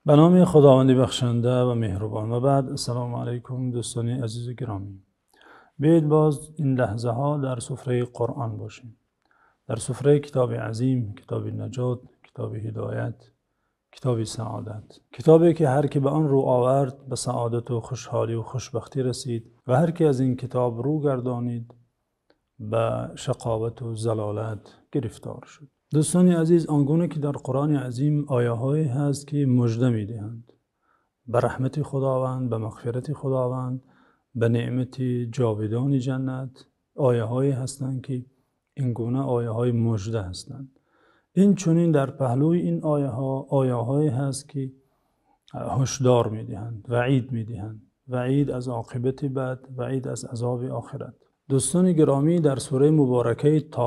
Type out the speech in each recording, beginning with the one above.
به نام خداوند بخشنده و مهربان. و بعد، السلام علیکم دوستان عزیز و گرامی. بیایید باز این لحظه ها در سفره قرآن باشیم، در سفره کتاب عظیم، کتاب نجات، کتاب هدایت، کتاب سعادت، کتابی که هر که به آن رو آورد به سعادت و خوشحالی و خوشبختی رسید و هر که از این کتاب رو گردانید به شقاوت و ضلالت گرفتار شد. دوستان عزیز، آنگونه که در قرآن عظیم آیه‌هایی هست که مژده می‌دهند به رحمت خداوند، به مغفرت خداوند، به نعمت جاودان جنت. آیه‌هایی هستند که این گونه آیه‌های مژده هستند. این چنین در پهلوی این آیه‌هایی هست که هشدار می‌دهند، وعید می‌دهند، وعید از عاقبت بد، وعید از عذاب آخرت. دوستان گرامی، در سوره مبارکه طه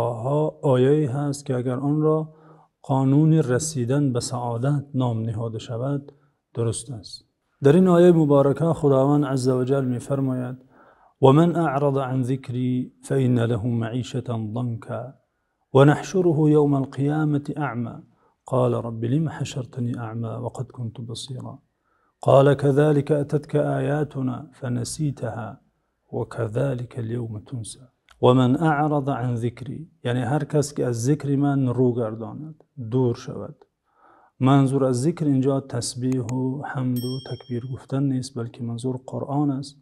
آیه‌ای هست که اگر آن را قانون رسیدن به سعادت نام نهاده شود درست است. در این آیه مبارکه خداوند عزوجل می‌فرماید: و من اعرض عن ذکری فإن له معیشة ضنکا ونحشره یوم القیامة اعمى قال رب لم حشرتنی اعمى وقد كنت بصیرا قال كذلك أتتك آیاتنا فنسیتها وكذلك اليوم تنسى. و من اعرض عن ذکری، یعنی هر کس که از ذکر من رو گرداند، دور شود. منظور از ذکر اینجا تسبیح و حمد و تکبیر گفتن نیست، بلکه منظور قرآن است،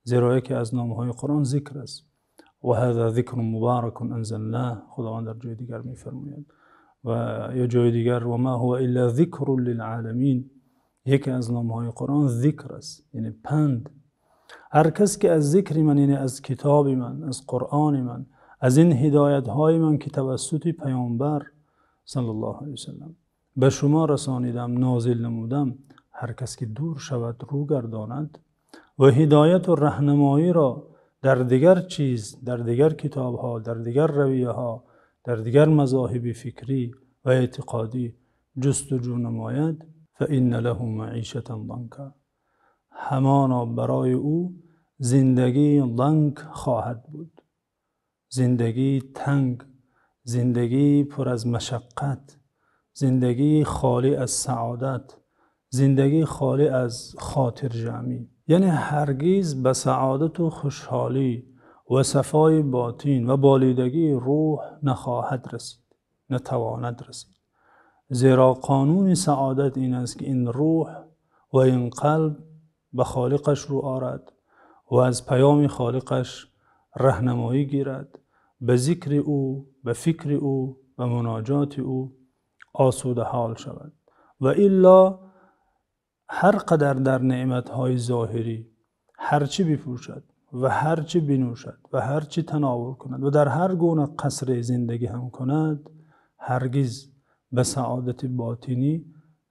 زیرا که از نامهای قرآن ذکر است. و هذا ذکر مبارک انزلناه، خداوند در جای دیگر می‌فرماید. و یا جای دیگر: و ما هو الا ذکر للعالمین. یکی از نامهای قرآن ذکر است، یعنی پند. هر کس که از ذکر من، یعنی از کتاب من، از قرآن من، از این هدایت های من که توسط پیامبر صلی الله علیه وسلم به شما رسانیدم، نازل نمودم، هر کس که دور شود، رو گرداند و هدایت و راهنمایی را در دیگر چیز، در دیگر کتاب ها، در دیگر رویه ها، در دیگر مذاهب فکری و اعتقادی جستجو نماید، فإن له معیشة ضنکا، همانا برای او زندگی ضنک خواهد بود، زندگی تنگ، زندگی پر از مشقت، زندگی خالی از سعادت، زندگی خالی از خاطر جمعی. یعنی هرگز به سعادت و خوشحالی و صفای باطن و بالیدگی روح نخواهد رسید، نتواند رسید. زیرا قانون سعادت این است که این روح و این قلب به خالقش رو آرد و از پیام خالقش راهنمایی گیرد، به ذکر او، به فکر او، به مناجات او آسوده حال شود. و الا هر قدر در نعمتهای ظاهری هرچی بپوشد و هرچی بنوشد و هرچی تناول کند و در هر گونه قصر زندگی هم کند، هرگز به سعادت باطنی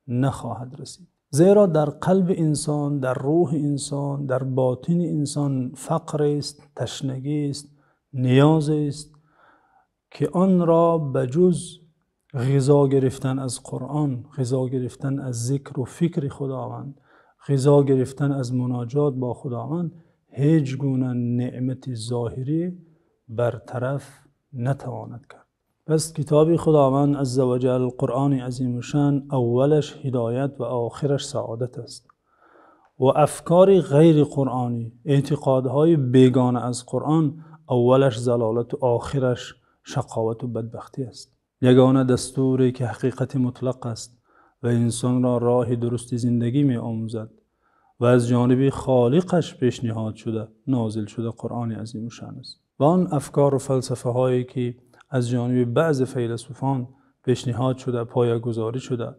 نخواهد رسید. زیرا در قلب انسان، در روح انسان، در باطن انسان فقر است، تشنگی است، نیاز است که آن را بجز غذا گرفتن از قرآن، غذا گرفتن از ذکر و فکر خداوند، غذا گرفتن از مناجات با خداوند، هیچ گونه نعمت ظاهری برطرف نتواند کرد. پس کتاب خداوند عزوجل، قرآن عظیم شان، اولش هدایت و آخرش سعادت است. و افکار غیر قرآنی، اعتقادهای بیگانه از قرآن، اولش ضلالت و آخرش شقاوت و بدبختی است. یگانه دستوری که حقیقت مطلق است و انسان را راه درست زندگی می آموزد و از جانب خالقش پیشنهاد شده، نازل شده قرآن عظیم شان است. و آن افکار و فلسفه هایی که از جانب بعض فیلسوفان پیشنهاد شده، پایه‌گذاری شده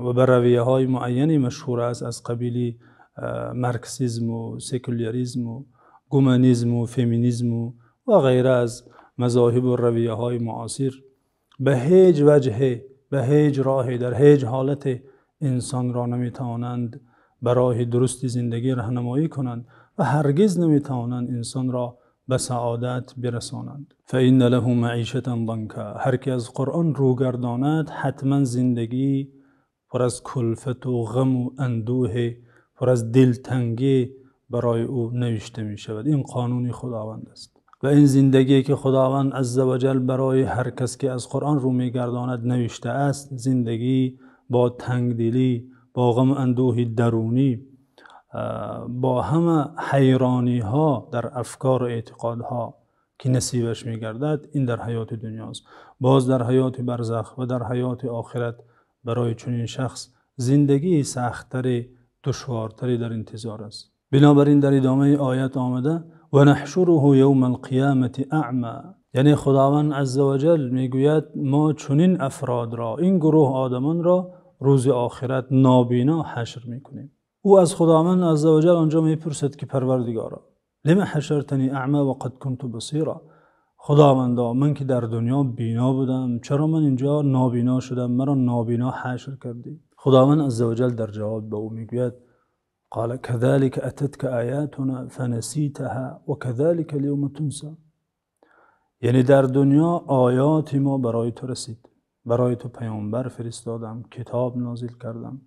و به رویه های معینی مشهور است، از قبیل مارکسیسم و سکولاریسم و گومانیسم و فمینیسم و غیره از مذاهب و رویه های معاصر، به هیچ وجه، به هیچ راه، در هیچ حالت انسان را نمیتوانند برای درست زندگی راهنمایی کنند و هرگز نمیتوانند انسان را به سعادت برسانند. فإن له معیشة ضنکا، هر که از قرآن رو گرداند حتما زندگی پر از کلفت و غم و اندوه، پر از دلتنگی برای او نوشته می شود. این قانون خداوند است و این زندگی که خداوند عزوجل برای هر کس که از قرآن رو می گرداند نوشته است، زندگی با تنگدلی، با غم اندوه درونی، با همه حیرانی ها در افکار و اعتقادها که نصیبش میگردد، این در حیات دنیاست. باز در حیات برزخ و در حیات آخرت برای چنین شخص زندگی سخت‌تر، دشوارتری در انتظار است. بنابراین در ادامه آیت آمده و نحشره یوم القیامت اعما، یعنی خداوند عزوجل میگوید ما چنین افراد را، این گروه آدمان را روز آخرت نابینا حشر میکنیم. او از خداوند عزوجل آنجا میپرسد که پروردگارا لما حشرتنی اعما و قد کنت بصیرا، خداوندا من که در دنیا بینا بودم، چرا من اینجا نابینا شدم، مرا نابینا حشر کردی؟ خداوند عزوجل در جواب به او میگوید قال كذلك اتتك آیاتنا فنسیتها و كذلك اليوم تنسى، یعنی در دنیا آیات ما برای تو رسید، برای تو پیامبر فرستادم، کتاب نازل کردم،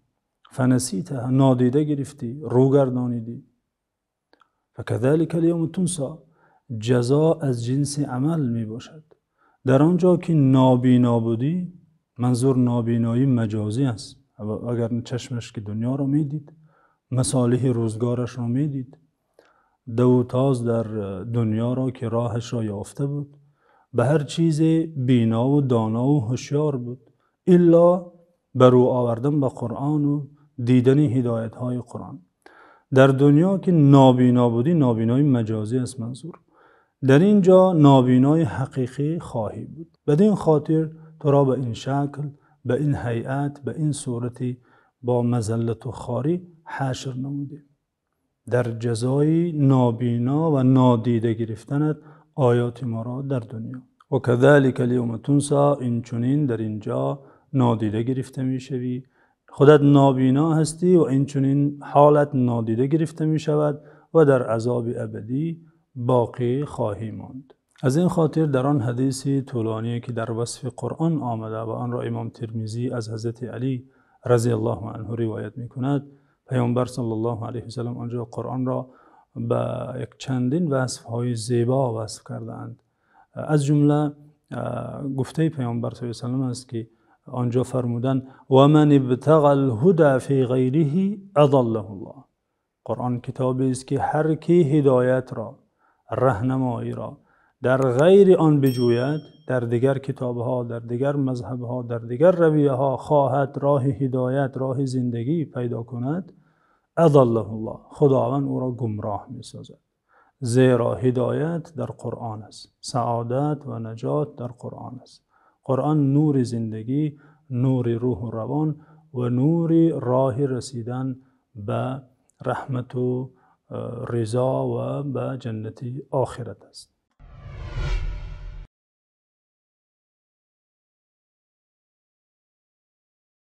فنسیتها نادیده گرفتی، روگردانیدی، فكذلك اليوم تنسى جزا از جنس عمل می باشد. در آنجا که نابینا بودی، منظور نابینایی مجازی است، اگر چشمش که دنیا را میدید، مصالح روزگارش را میدید، دوتاز در دنیا را که راهش را یافته بود، به هر چیز بینا و دانا و هوشیار بود، الا برو آوردن به قرآن و دیدن هدایت های قرآن. در دنیا که نابینا بودی، نابینای مجازی است منظور، در اینجا نابینای حقیقی خواهی بود. بدین خاطر تو را به این شکل، به این هیئت، به این صورتی با مذلت و خواری حشر نموده، در جزای نابینا و نادیده گرفتنت آیات ما را در دنیا. و کذالک الیوم تنسی، این چنین در اینجا نادیده گرفته می شوی، خودت نابینا هستی و این چنین حالت نادیده گرفته می شود و در عذاب ابدی باقی خواهی ماند. از این خاطر در آن حدیث طولانی که در وصف قرآن آمده و آن را امام ترمذی از حضرت علی رضی الله عنه روایت می کند، پیامبر صلی الله علیه و سلم آنجا قرآن را به یک چندین وصف های زیبا وصف کردند. از جمله گفته پیامبر صلی الله علیه و سلم است که آنجا فرمودند و من ابتغى الهدى فی غیره اضله الله. قرآن کتابی است که هر کی هدایت را، راهنمایی را در غیر آن بجوید، در دیگر کتابها، در دیگر مذهبها، در دیگر رویه ها خواهد راه هدایت، راه زندگی پیدا کند، اضله الله، خداوند او را گمراه می سازد. زیرا هدایت در قرآن است، سعادت و نجات در قرآن است. قرآن نور زندگی، نور روح و روان و نور راه رسیدن به رحمت و رضا و به جنت آخرت است.